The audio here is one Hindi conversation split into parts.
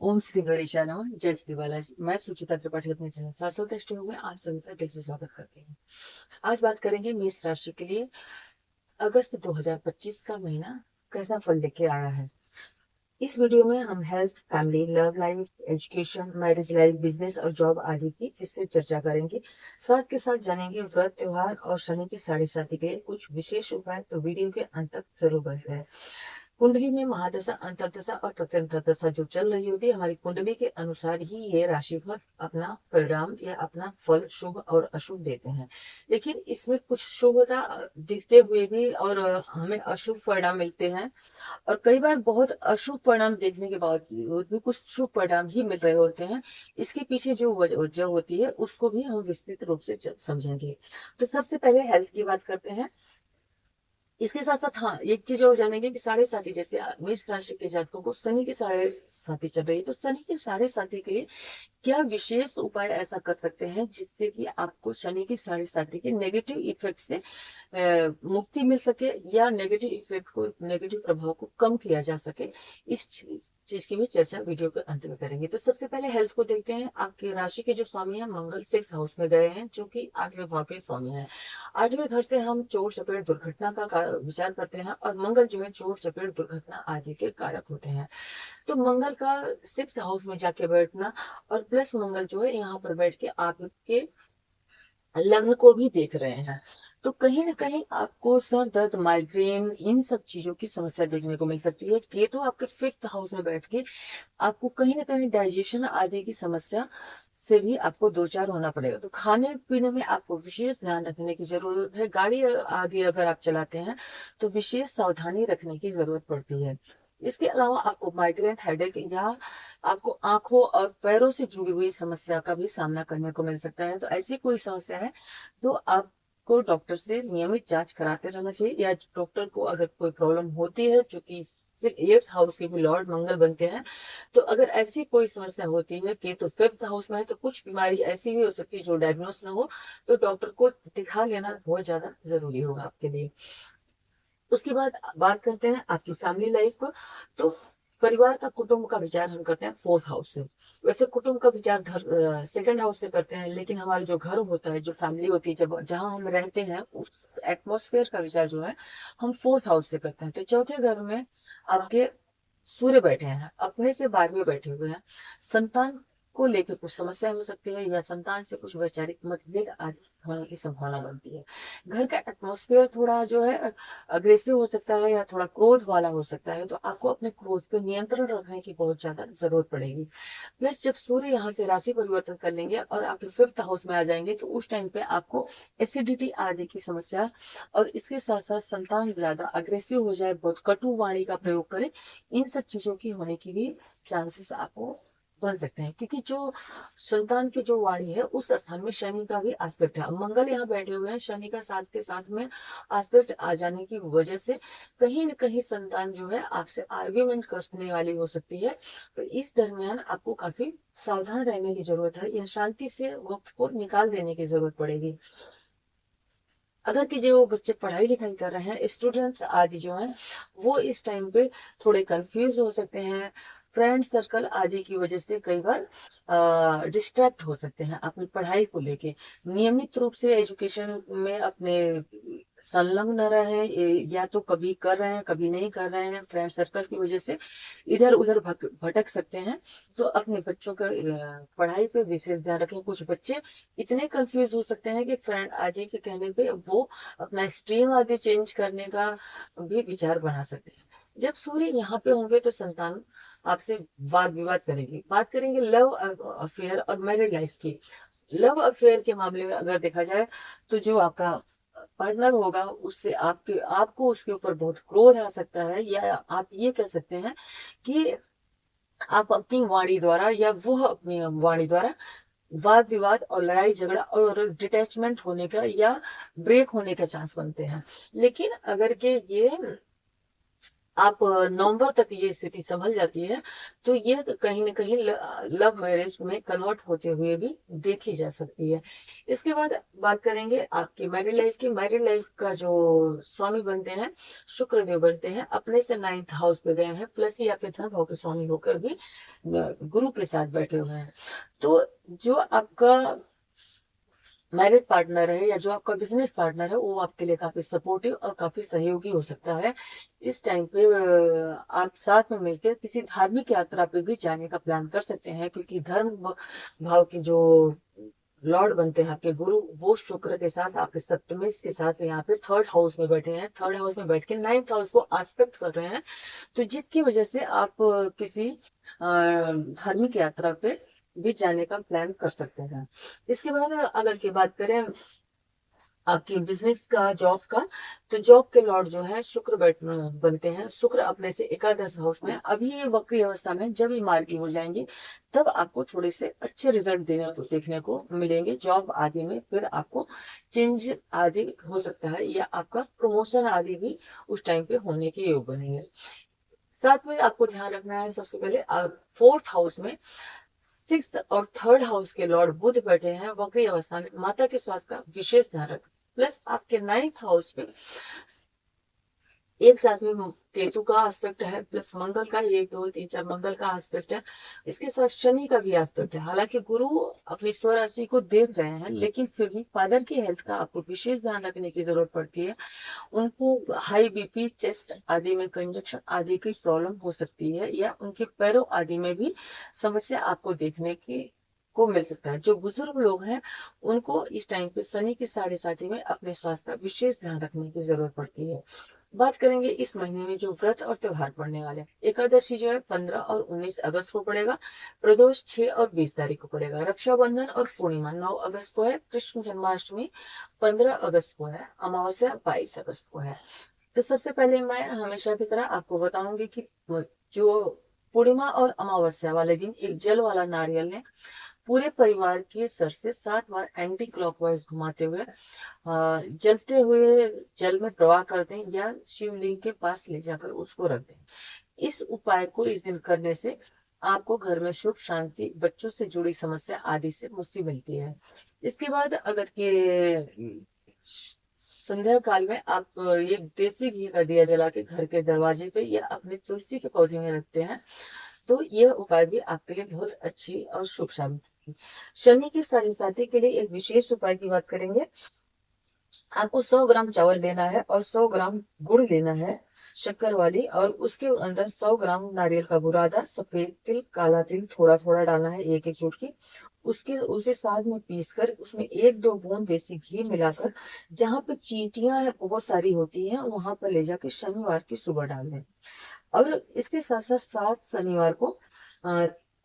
ओम श्री गणेशाय नमः। जय श्री बालाजी। मैं सुचिता त्रिपाठी अपने चैनल शाश्वत दृष्टि में आज सभी का दिल से स्वागत करती हूँ। आज बात करेंगे मेष राशि के लिए अगस्त 2025 का महीना कैसा फल लेके आया है। इस वीडियो में हम health, family, love life, education, marriage life, business और जॉब आदि की विस्तृत चर्चा करेंगे। साथ के साथ जानेंगे व्रत, त्योहार और शनि की साढ़े साथी के लिए कुछ विशेष उपाय। तो वीडियो के अंत तक जरूर बने रहें। कुंडली में महादशा, अंतरदशा और प्रत्यंतर दशा जो चल रही होती है, हमारी कुंडली के अनुसार ही ये राशिफल अपना परिणाम या अपना फल शुभ और अशुभ देते हैं। लेकिन इसमें कुछ शुभता दिखते हुए भी और हमें अशुभ परिणाम मिलते हैं, और कई बार बहुत अशुभ परिणाम देखने के बावजूद भी कुछ शुभ परिणाम ही मिल रहे होते हैं। इसके पीछे जो वजह होती है उसको भी हम विस्तृत रूप से समझेंगे। तो सबसे पहले हेल्थ की बात करते हैं। इसके साथ साथ हाँ, एक चीज और जानेंगे कि साढ़े साथी, जैसे मेष राशि के जातकों को शनि के साढ़े साथी चल रही है, तो शनि के साढ़े साथी के लिए क्या विशेष उपाय ऐसा कर सकते हैं जिससे कि आपको शनि की साढ़े साथी के नेगेटिव इफेक्ट से मुक्ति मिल सके, या नेगेटिव इफेक्ट को, नेगेटिव प्रभाव को कम किया जा सके। इस चीज की भी चर्चा वीडियो के अंत में करेंगे। तो सबसे पहले हेल्थ को देखते हैं। आपकी राशि के जो स्वामी है मंगल 6 हाउस में गए हैं, जो कि 8वें भाव के स्वामी हैं। 8वें घर से हम चोट चपेट दुर्घटना का विचार करते हैं, और मंगल जो है चोट चपेट दुर्घटना आदि के कारक होते हैं। तो मंगल का 6 हाउस में जाके बैठना, और प्लस मंगल जो है यहाँ पर बैठ के आपके लग्न को भी देख रहे हैं, तो कहीं ना कहीं आपको सर दर्द, माइग्रेन, इन सब चीजों की समस्या देखने को मिल सकती है। केतु आपके 5th हाउस में बैठ के आपको कहीं ना कहीं डाइजेशन आदि की समस्या से भी आपको दो चार होना पड़ेगा। तो खाने पीने में आपको विशेष ध्यान रखने की जरूरत है। गाड़ी आदि अगर आप चलाते हैं तो विशेष सावधानी रखने की जरूरत पड़ती है। इसके अलावा आपको माइग्रेन, हेडेक, या आपको आंखों और पैरों से जुड़ी हुई समस्या का भी सामना करने को मिल सकता है। तो ऐसी कोई समस्या है तो आपको डॉक्टर से नियमित जांच कराते रहना चाहिए, या डॉक्टर को अगर कोई प्रॉब्लम होती है, जो कि सिर्फ 8th हाउस के भी लॉर्ड मंगल बनते हैं, तो अगर ऐसी कोई समस्या होती है कि तो 5th हाउस में है, तो कुछ बीमारी ऐसी भी हो सकती है जो डायग्नोस ना हो, तो डॉक्टर को दिखा लेना बहुत ज्यादा जरूरी होगा आपके लिए। उसके बाद बात करते हैं आपकी फैमिली लाइफ को। तो परिवार का, कुटुंब का विचार हम करते हैं 4th हाउस से। वैसे कुटुंब का विचार घर 2nd हाउस से करते हैं, लेकिन हमारा जो घर होता है, जो फैमिली होती है, जब जहां हम रहते हैं, उस एटमोस्फेयर का विचार जो है हम 4th हाउस से करते हैं। तो चौथे घर में आपके सूर्य बैठे हैं, अपने से 12वें बैठे हुए हैं। संतान को लेकर कुछ समस्या हो सकती है, या संतान से कुछ वैचारिक मतभेद आदि होने की संभावना बनती है। घर का एटमॉस्फेयर थोड़ा जो है अग्रेसिव हो सकता है, या थोड़ा क्रोध वाला हो सकता है, तो आपको अपने क्रोध पे नियंत्रण रखने की बहुत ज्यादा जरूरत पड़ेगी। प्लस जब सूर्य यहाँ से राशि परिवर्तन कर लेंगे और आपके 5th हाउस में आ जाएंगे, तो उस टाइम पे आपको एसिडिटी आदि की समस्या, और इसके साथ साथ संतान ज्यादा अग्रेसिव हो जाए, बहुत कटु वाणी का प्रयोग करे, इन सब चीजों की होने की भी चांसेस आपको बन सकते हैं। क्योंकि जो संतान की जो वाणी है, उस स्थान में शनि का भी एस्पेक्ट है। अब मंगल यहाँ बैठे हुए हैं, शनि का साथ के साथ में एस्पेक्ट आ जाने की वजह से कहीं न कहीं संतान जो है आपसे आर्ग्यूमेंट करने वाली हो सकती है। तो इस दरमियान आपको काफी सावधान रहने की जरूरत है, या शांति से वक्त को निकाल देने की जरूरत पड़ेगी। अगर कि जो बच्चे पढ़ाई लिखाई कर रहे हैं, स्टूडेंट्स आदि जो हैं, वो इस टाइम पे थोड़े कंफ्यूज हो सकते हैं। फ्रेंड सर्कल आदि की वजह से कई बार डिस्ट्रैक्ट हो सकते हैं अपनी पढ़ाई को लेके। नियमित रूप से एजुकेशन में अपने संलग्न रहे, या तो कभी कर रहे हैं कभी नहीं कर रहे हैं, फ्रेंड सर्कल की वजह से इधर उधर भटक सकते हैं। तो अपने बच्चों का पढ़ाई पे विशेष ध्यान रखें। कुछ बच्चे इतने कंफ्यूज हो सकते हैं कि फ्रेंड आदि के कहने पे वो अपना स्ट्रीम आदि चेंज करने का भी विचार बना सकते हैं। जब सूर्य यहाँ पे होंगे तो संतान आपसे वाद विवाद करेगी। बात करेंगे लव अफेयर और मैरिड लाइफ की। लव अफेयर के मामले में अगर देखा जाए, तो जो आपका पार्टनर होगा उससे आपको उसके ऊपर बहुत क्रोध आ सकता है, या आप ये कह सकते हैं कि आप अपनी वाणी द्वारा, या वो अपनी वाणी द्वारा वाद विवाद और लड़ाई झगड़ा और डिटैचमेंट होने का या ब्रेक होने का चांस बनते हैं। लेकिन अगर के ये आप नवंबर तक ये स्थिति संभल जाती है, तो ये कहीं ना कहीं लव मैरिज में कन्वर्ट होते हुए भी देखी जा सकती है। इसके बाद बात करेंगे आपकी मैरिड लाइफ की। मैरिड लाइफ का जो स्वामी बनते हैं, शुक्रदेव बनते हैं, अपने से 9th हाउस पे गए हैं, प्लस ये आपके धन भाव के स्वामी होकर भी गुरु के साथ बैठे हुए हैं। तो जो आपका मैरिड पार्टनर है या जो आपका बिजनेस पार्टनर है, वो आपके लिए काफी सपोर्टिव और काफी सहयोगी हो सकता है। इस टाइम पे आप साथ में मिलकर किसी धार्मिक यात्रा पे भी जाने का प्लान कर सकते हैं, क्योंकि धर्म भाव के जो लॉर्ड बनते हैं आपके गुरु, वो शुक्र के साथ आपके सप्तमी के साथ यहाँ पे 3rd हाउस में बैठे हैं। 3rd हाउस में बैठ के 9th हाउस को आस्पेक्ट कर रहे हैं, तो जिसकी वजह से आप किसी धार्मिक यात्रा पे भी जाने का प्लान कर सकते हैं। इसके बाद अगर की बात करें आपकी बिजनेस का, जॉब का, तो जॉब के लॉर्ड जो है शुक्र बनते हैं। शुक्र अपने से एकादश हाउस में, अभी ये वक्री अवस्था में, जब ये मार्गी हो जाएंगे तब आपको थोड़े से अच्छे रिजल्ट देखने को मिलेंगे जॉब आदि में। फिर आपको चेंज आदि हो सकता है, या आपका प्रमोशन आदि भी उस टाइम पे होने के योग बनेंगे। साथ में आपको ध्यान रखना है, सबसे पहले 4th हाउस में 6th और 3rd हाउस के लॉर्ड बुध बैठे हैं वक्री अवस्था में। माता के स्वास्थ्य का विशेष ध्यान रखें। प्लस आपके 9th हाउस में एक साथ में केतु का एस्पेक्ट है, प्लस मंगल का, 1 2 3 4 मंगल का एस्पेक्ट है। इसके साथ शनि का भी एस्पेक्ट है। हालांकि गुरु अपनी स्वराशि को देख रहे हैं, लेकिन फिर भी फादर की हेल्थ का आपको विशेष ध्यान रखने की जरूरत पड़ती है। उनको हाई बीपी, चेस्ट आदि में कंजक्शन आदि की प्रॉब्लम हो सकती है, या उनके पैरों आदि में भी समस्या आपको देखने की को मिल सकता है। जो बुजुर्ग लोग हैं, उनको इस टाइम पे शनि के 7.5 में अपने स्वास्थ्य का विशेष ध्यान रखने की जरूरत पड़ती है। बात करेंगे इस महीने में जो व्रत और त्योहार पड़ने वाले हैं। एकादशी जो है 15 और 19 अगस्त को पड़ेगा। प्रदोष 6 और 20 तारीख को पड़ेगा। रक्षाबंधन और पूर्णिमा 9 अगस्त को है। कृष्ण जन्माष्टमी 15 अगस्त को है। अमावस्या 22 अगस्त को है। तो सबसे पहले मैं हमेशा की तरह आपको बताऊंगी कि जो पूर्णिमा और अमावस्या वाले दिन एक जल वाला नारियल ने पूरे परिवार के सर से 7 बार एंटी क्लॉकवाइज घुमाते हुए जलते हुए जल में प्रवाह कर दें, या शिवलिंग के पास ले जाकर उसको रख दें। इस उपाय को इस दिन करने से आपको घर में सुख शांति, बच्चों से जुड़ी समस्या आदि से मुक्ति मिलती है। इसके बाद अगर के संध्या काल में आप ये देसी घी का दिया जला के घर के दरवाजे पे या अपने तुलसी के पौधे में रखते हैं, तो यह उपाय भी आपके लिए बहुत अच्छी और शुभ साबित होगी। शनि की 7.5 के लिए एक विशेष उपाय की बात करेंगे। आपको 100 ग्राम चावल लेना है और 100 ग्राम गुड़ लेना है, शक्कर वाली, और उसके अंदर 100 ग्राम नारियल का बुरादा, सफेद तिल, काला तिल थोड़ा थोड़ा डालना है, एक एक चुटकी। उसे साथ में पीस कर उसमें 1-2 बूंद देसी घी मिलाकर, जहां पे चींटियां बहुत सारी होती हैं वहां पर ले जाकर शनिवार की सुबह डाल दें। और इसके साथ साथ 7 शनिवार को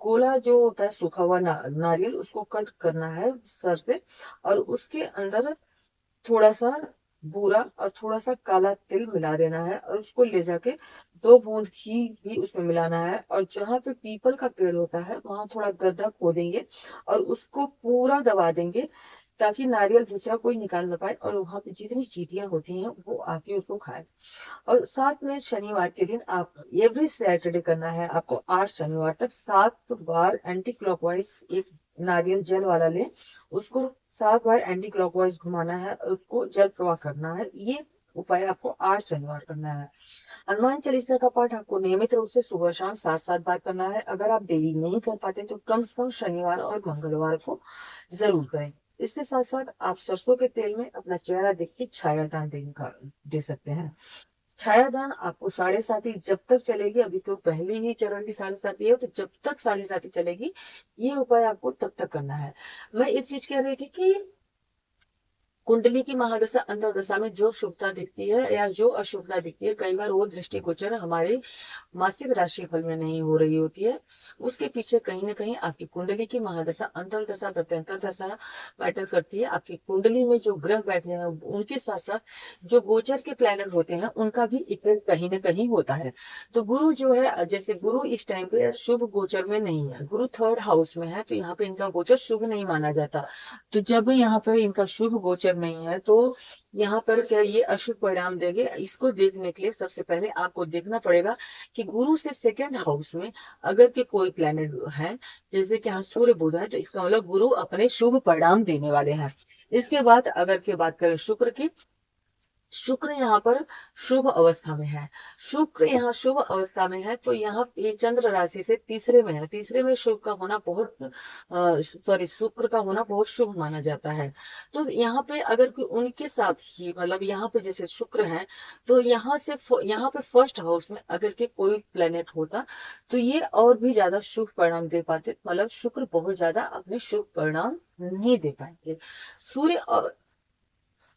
कोला जो होता है सूखा हुआ नारियल, उसको कट करना है सर से, और उसके अंदर थोड़ा सा बूरा और थोड़ा सा काला तिल मिला देना है, और उसको ले जाके 2 बूंद घी भी उसमें मिलाना है। और जहाँ पे पीपल का पेड़ होता है वहां थोड़ा गड्ढा खोदेंगे और उसको पूरा दबा देंगे, ताकि नारियल दूसरा कोई निकाल ना पाए, और वहां पे जितनी चींटियां होती हैं वो आके उसको खाए। और साथ में शनिवार के दिन आप एवरी सैटरडे करना है आपको 8 शनिवार तक 7 बार एंटी क्लॉकवाइज एक नारियल जल वाला ले, उसको 7 बार एंटी क्लॉकवाइज घुमाना है, उसको जल प्रवाह करना है। ये उपाय आपको 8 शनिवार करना है। हनुमान चालीसा का पाठ आपको नियमित रूप से सुबह शाम 7-7 बार करना है। अगर आप डेली नहीं कर पाते तो कम से कम शनिवार और मंगलवार को जरूर करें। इसके साथ साथ आप सरसों के तेल में अपना चेहरा देख के छायादान दे सकते हैं। छायादान आपको 7.5 जब तक चलेगी, अभी तो पहले ही चरण की 7.5 है, तो जब तक 7.5 चलेगी ये उपाय आपको तब तक करना है। मैं एक चीज कह रही थी कि कुंडली की महादशा अंतर्दशा में जो शुभता दिखती है या जो अशुभता दिखती है, कई बार वो दृष्टिगोचर हमारे मासिक राशिफल में नहीं हो रही होती है। उसके पीछे कहीं ना कहीं आपकी कुंडली की महादशा, अंतर्दशा, प्रत्यंतर दशा मैटर करती है। आपकी कुंडली में जो ग्रह बैठे हैं उनके साथ साथ जो गोचर के प्लैनेट होते हैं उनका भी इफेक्ट कहीं ना कहीं होता है। तो गुरु जो है, जैसे गुरु इस टाइम पे शुभ गोचर में नहीं है, गुरु 3rd हाउस में है, तो यहाँ पे इनका गोचर शुभ नहीं माना जाता। तो जब यहाँ पे इनका शुभ गोचर क्लियर नहीं है तो यहाँ पर क्या ये अशुभ परिणाम देंगे। इसको देखने के लिए सबसे पहले आपको देखना पड़ेगा कि गुरु से सेकंड हाउस में अगर के कोई प्लेनेट है, जैसे कि यहाँ सूर्य बुध है, तो इसका मतलब गुरु अपने शुभ परिणाम देने वाले हैं। इसके बाद अगर की बात करें शुक्र की, शुक्र यहाँ पर शुभ अवस्था में है। शुक्र यहाँ शुभ अवस्था में है तो यहाँ ये चंद्र राशि से तीसरे में है। तीसरे में शुभ का होना बहुत शुक्र का होना बहुत शुभ माना जाता है। तो यहाँ पे अगर कोई उनके साथ ही मतलब यहाँ पे जैसे शुक्र है तो यहाँ पे फर्स्ट हाउस में अगर के कोई प्लेनेट होता तो ये और भी ज्यादा शुभ परिणाम दे पाते, मतलब शुक्र बहुत ज्यादा अपने शुभ परिणाम नहीं दे पाएंगे। सूर्य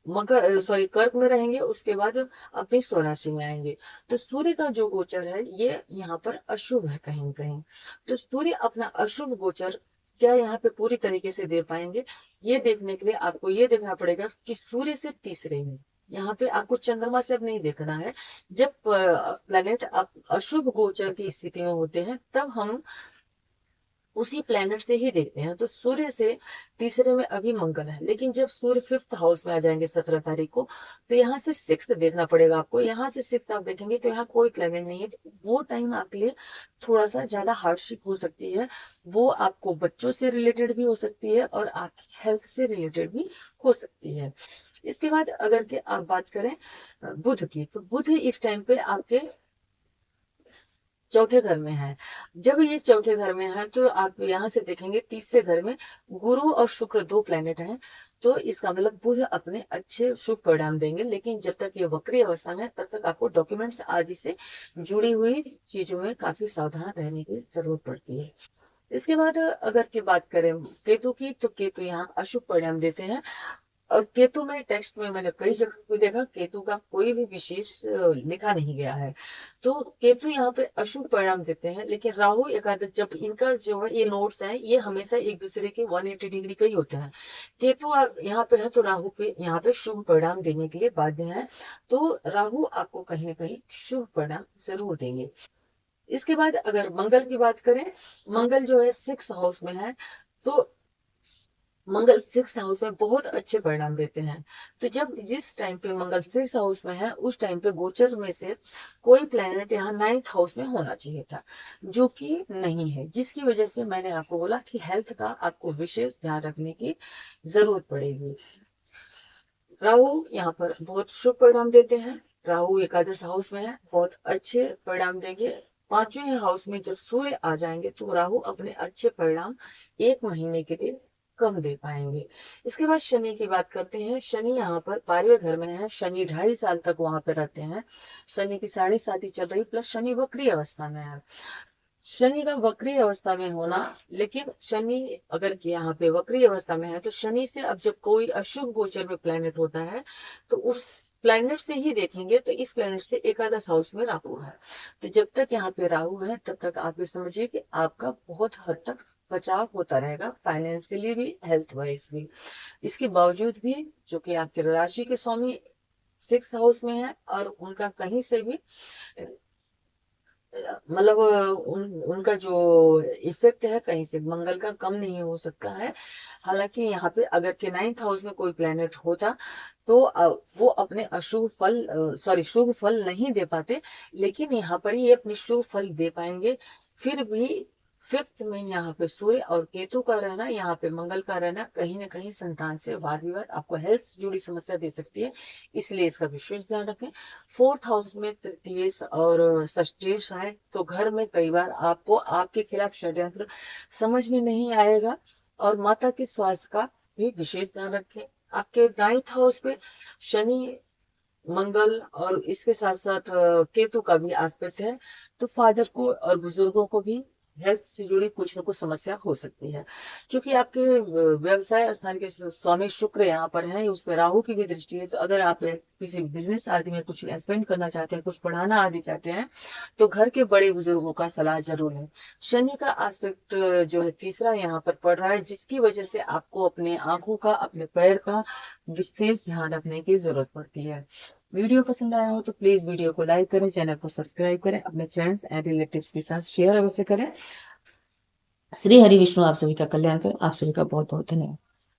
मकर कर्क में रहेंगे, उसके बाद अपनी स्वराशि में आएंगे। तो सूर्य का जो गोचर है ये यहाँ पर अशुभ है कहीं न कहीं। तो सूर्य अपना अशुभ गोचर क्या यहाँ पे पूरी तरीके से दे पाएंगे, ये देखने के लिए आपको ये देखना पड़ेगा कि सूर्य से तीसरे में, यहाँ पे आपको चंद्रमा से अब नहीं देखना है। जब प्लेनेट अशुभ गोचर की स्थिति में होते हैं तब हम उसी प्लेनेट से ही देखते हैं। तो सूर्य से तीसरे में अभी मंगल है, लेकिन जब सूर्य फिफ्थ हाउस में आ जाएंगे 17 तारीख को तो यहाँ से सिक्स देखना पड़ेगा आपको। यहाँ से सिक्स आप देखेंगे तो यहाँ कोई प्लेनेट नहीं है। तो वो टाइम आपके लिए थोड़ा सा ज्यादा हार्डशिप हो सकती है। वो आपको बच्चों से रिलेटेड भी हो सकती है और आपकी हेल्थ से रिलेटेड भी हो सकती है। इसके बाद अगर के आप बात करें बुध की, तो बुध इस टाइम पे आपके चौथे घर में है। जब ये चौथे घर में है तो आप यहाँ से देखेंगे तीसरे घर में गुरु और शुक्र दो प्लेनेट हैं। तो इसका मतलब बुध अपने अच्छे शुभ परिणाम देंगे, लेकिन जब तक ये वक्री अवस्था में है तब तक आपको डॉक्यूमेंट्स आदि से जुड़ी हुई चीजों में काफी सावधान रहने की जरूरत पड़ती है। इसके बाद अगर की बात करें केतु की, तो केतु यहाँ अशुभ परिणाम देते हैं। और केतु में टेक्स्ट में मैंने कई जगह पे देखा केतु का कोई भी विशेष लिखा नहीं गया है। तो केतु यहाँ पे अशुभ परिणाम देते हैं, लेकिन राहु एकादश जब इनका जो है ये नोट्स है ये हमेशा एक दूसरे के 180 डिग्री का ही होते हैं। केतु आप यहाँ पे है तो राहु पे यहाँ पे शुभ परिणाम देने के लिए बाध्य है। तो राहु आपको कहीं ना कहीं शुभ परिणाम जरूर देंगे। इसके बाद अगर मंगल की बात करें, मंगल जो है सिक्स हाउस में है। तो मंगल सिक्स हाउस में बहुत अच्छे परिणाम देते हैं। तो जब जिस टाइम पे मंगल सिक्स हाउस में है उस टाइम पे गोचर में से कोई प्लेनेट यहाँ नाइन्थ हाउस में होना चाहिए था, जो कि नहीं है, जिसकी वजह से मैंने आपको बोला कि हेल्थ का आपको विशेष ध्यान रखने की जरूरत पड़ेगी। राहु यहाँ पर बहुत शुभ परिणाम देते हैं। राहु एकादश हाउस में है, बहुत अच्छे परिणाम देंगे। पांचवें हाउस में जब सूर्य आ जाएंगे तो राहु अपने अच्छे परिणाम एक महीने के लिए कम दे पाएंगे। इसके बाद शनि की बात करते हैं। शनि यहाँ पर 12वें घर में है। शनि 2.5 साल तक वहां पर रहते हैं। शनि की 7.5 चल रही, प्लस शनि वक्री अवस्था में है। शनि का वक्री अवस्था में होना, लेकिन शनि अगर यहाँ पे वक्री अवस्था में है तो शनि से अब जब कोई अशुभ गोचर में प्लेनेट होता है तो उस प्लेनेट से ही देखेंगे तो इस प्लेनेट से एकादश हाउस में राहु है। तो जब तक यहाँ पे राहु है तब तक आप ये समझिए कि आपका बहुत हद तक बचाव होता रहेगा, फाइनेंशियली भी हेल्थ वाइज भी। इसके बावजूद भी जो कि आपके राशि के स्वामी सिक्स हाउस में है और उनका कहीं से भी मतलब उनका जो इफेक्ट है कहीं से मंगल का कम नहीं हो सकता है। हालांकि यहाँ पे अगर के नाइन्थ हाउस में कोई प्लेनेट होता तो वो अपने अशुभ फल शुभ फल नहीं दे पाते, लेकिन यहाँ पर ये अपने शुभ फल दे पाएंगे। फिर भी फिफ्थ में यहाँ पे सूर्य और केतु का रहना, यहाँ पे मंगल का रहना कहीं ना कहीं संतान से वाद विवाद, आपको हेल्थ से जुड़ी समस्या दे सकती है, इसलिए इसका विशेष ध्यान रखें। फोर्थ हाउस में तृतीयेश और षष्ठेश है तो घर में कई बार आपको आपके खिलाफ षड्यंत्र समझ में नहीं आएगा। और माता के स्वास्थ्य का भी विशेष ध्यान रखें। आपके 9th हाउस पे शनि मंगल और इसके साथ साथ केतु का भी एस्पेक्ट है, तो फादर को और बुजुर्गों को भी हेल्थ से जुड़ी कुछ न कुछ समस्या हो सकती है। क्योंकि आपके व्यवसाय स्थान के स्वामी शुक्र यहाँ पर है, उस पर राहु की भी दृष्टि है। तो अगर आप किसी बिजनेस आदि में कुछ एक्सपेंड करना चाहते हैं, कुछ बढ़ाना आदि चाहते हैं, तो घर के बड़े बुजुर्गों का सलाह जरूर है। शनि का एस्पेक्ट जो है तीसरा यहाँ पर पड़ रहा है, जिसकी वजह से आपको अपने आंखों का, अपने पैर का विशेष ध्यान रखने की जरूरत पड़ती है। वीडियो पसंद आया हो तो प्लीज वीडियो को लाइक करें, चैनल को सब्सक्राइब करें, अपने फ्रेंड्स एंड रिलेटिव्स के साथ शेयर अवश्य करें। श्री हरि विष्णु आप सभी का कल्याण करें। आप सभी का बहुत बहुत धन्यवाद।